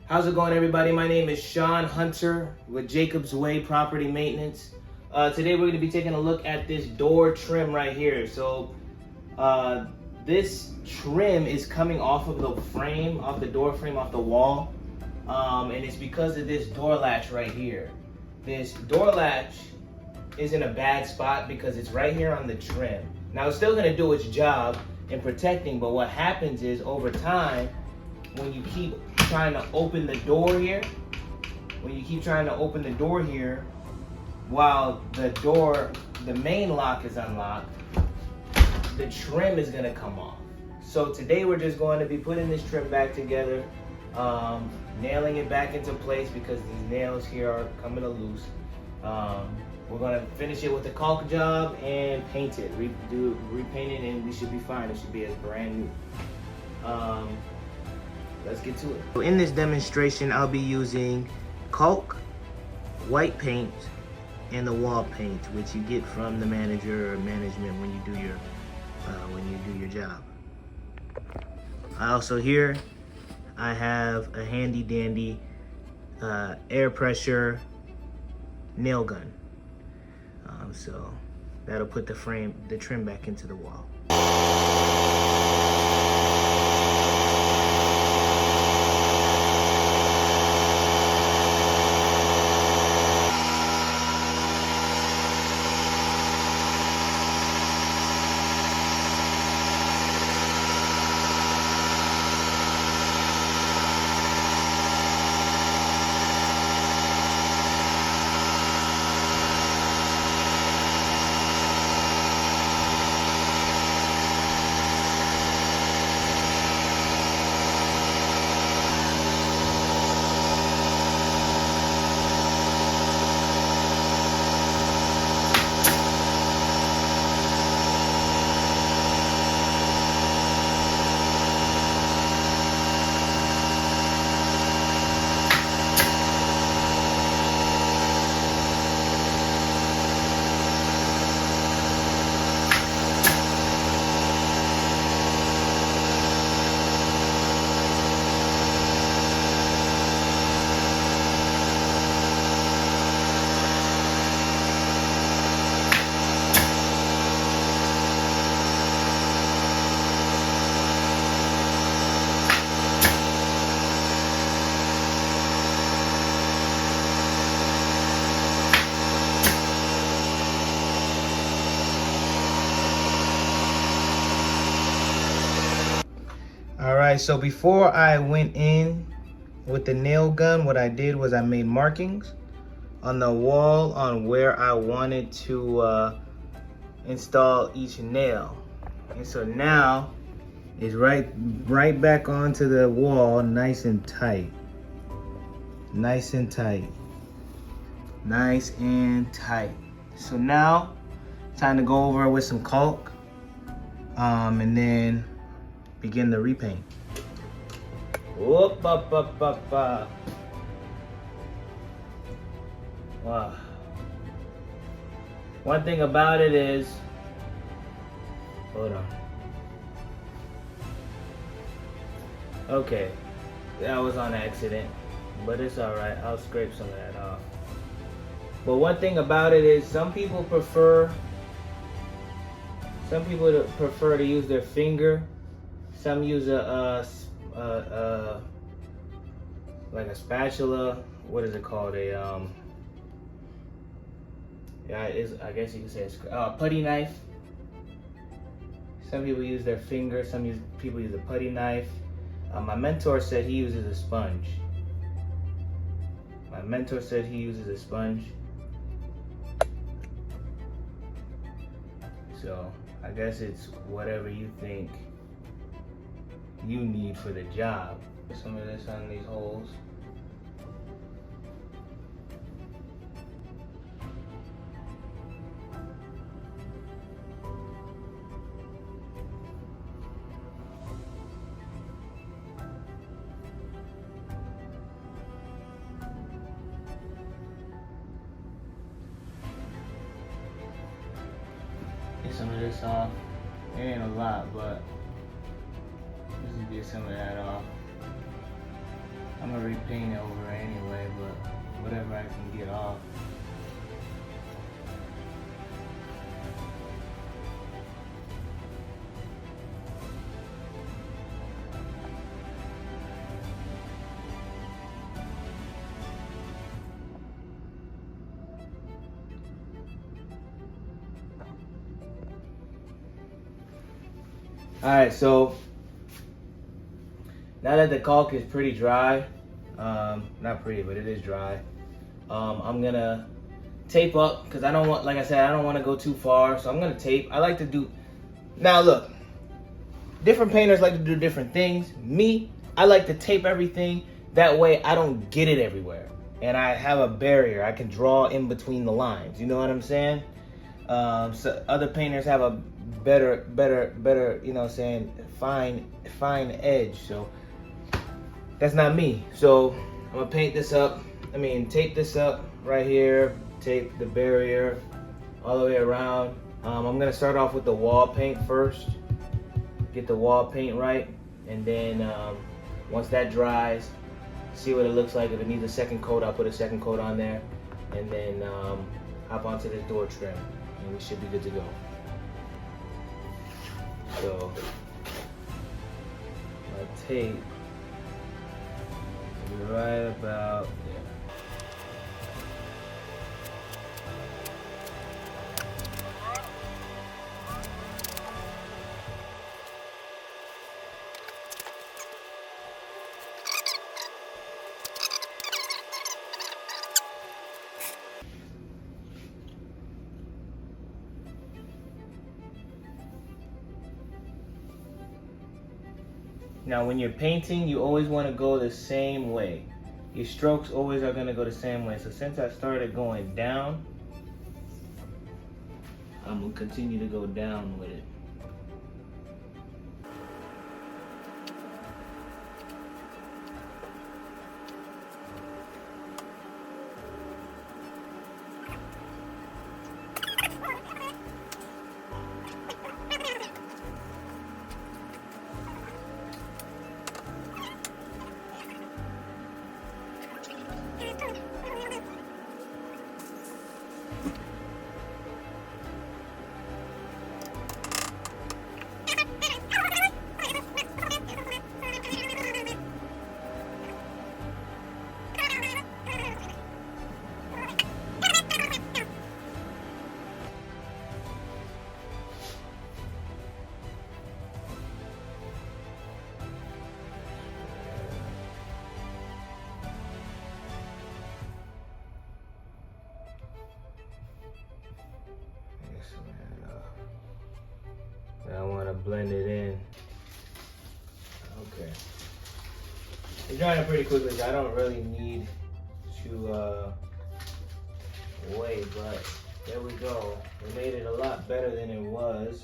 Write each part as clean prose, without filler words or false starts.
How's it going, everybody? My name is Sean Hunter with Jacob's Way Property Maintenance. Today we're going to be taking a look at this door trim right here. So this trim is coming off of the frame, off the door frame, off the wall. And it's because of this door latch right here. This door latch is in a bad spot because it's right here on the trim. Now it's still going to do its job in protecting, but what happens is over time, when you keep trying to open the door here, while the main lock is unlocked, the trim is gonna come off. So today we're just going to be putting this trim back together, nailing it back into place because these nails here are coming loose. We're gonna finish it with a caulk job and paint it, repaint it, and we should be fine. It should be as brand new. Let's get to it. So in this demonstration, I'll be using caulk, white paint, and the wall paint, which you get from the manager or management when you do your job. Also here, I have a handy dandy air pressure nail gun. So that'll put the trim back into the wall. Alright, so before I went in with the nail gun, what I did was I made markings on the wall on where I wanted to install each nail. And so now it's right back onto the wall, nice and tight. Nice and tight. Nice and tight. So now, time to go over it with some caulk, and then begin the repaint. Whoop, up. Wow. One thing about it is, hold on. Okay, that was on accident, but it's all right. I'll scrape some of that off. But one thing about it is, some people prefer to use their finger. Some use like a spatula. What is it called? I guess you could say a putty knife. Some people use their finger. People use a putty knife. My mentor said he uses a sponge. So I guess it's whatever you think you need for the job. Put some of this on these holes. Get some of this off. It ain't a lot, but just get some of that off. I'm gonna repaint it over anyway, but whatever I can get off. All right, so now that the caulk is pretty dry, not pretty, but it is dry, I'm gonna tape up because I don't want, like I said, I don't want to go too far. So I'm gonna tape. I like to do, now look, different painters like to do different things. Me, I like to tape everything. That way I don't get it everywhere. And I have a barrier. I can draw in between the lines. You know what I'm saying? So other painters have a better, you know what I'm saying, fine edge. So that's not me. So I'm gonna paint this up. Tape this up right here. Tape the barrier all the way around. I'm gonna start off with the wall paint first. Get the wall paint right, and then once that dries, see what it looks like. If it needs a second coat, I'll put a second coat on there, and then hop onto the door trim, and we should be good to go. So my tape is right about there. Now when you're painting, you always want to go the same way. Your strokes always are going to go the same way. So since I started going down, I'm going to continue to go down with it. Now I want to blend it in. Okay. It's drying pretty quickly, so I don't really need to wait, but there we go. We made it a lot better than it was.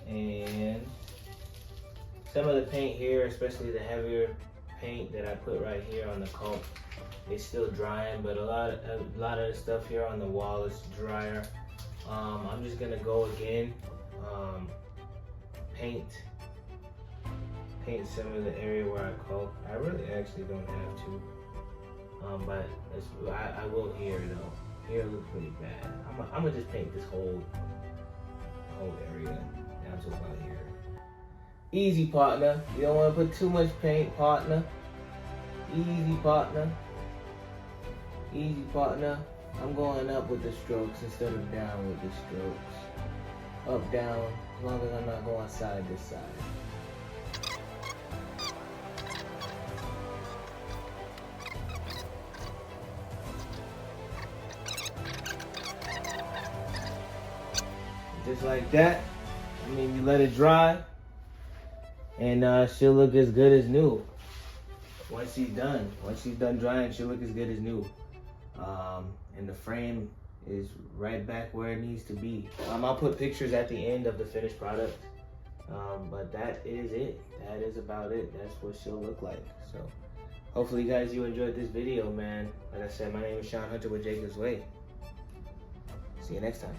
And some of the paint here, especially the heavier paint that I put right here on the caulk, it's still drying, but a lot of the stuff here on the wall is drier. I'm just gonna go again, paint some of the area where I caulk. I really actually don't have to, but I will here though. Here looks pretty bad. I'm gonna just paint this whole area down to about here. Easy, partner. You don't want to put too much paint, partner. Easy, partner. Easy, partner. I'm going up with the strokes instead of down with the strokes. Up, down, as long as I'm not going side to side. Just like that. You let it dry, and she'll look as good as new. Once she's done drying, she'll look as good as new. And the frame is right back where it needs to be. I'll put pictures at the end of the finished product. But that is it. That is about it. That's what she'll look like. So hopefully guys, you enjoyed this video, man. Like I said, my name is Sean Hunter with Jacob's Way. See you next time.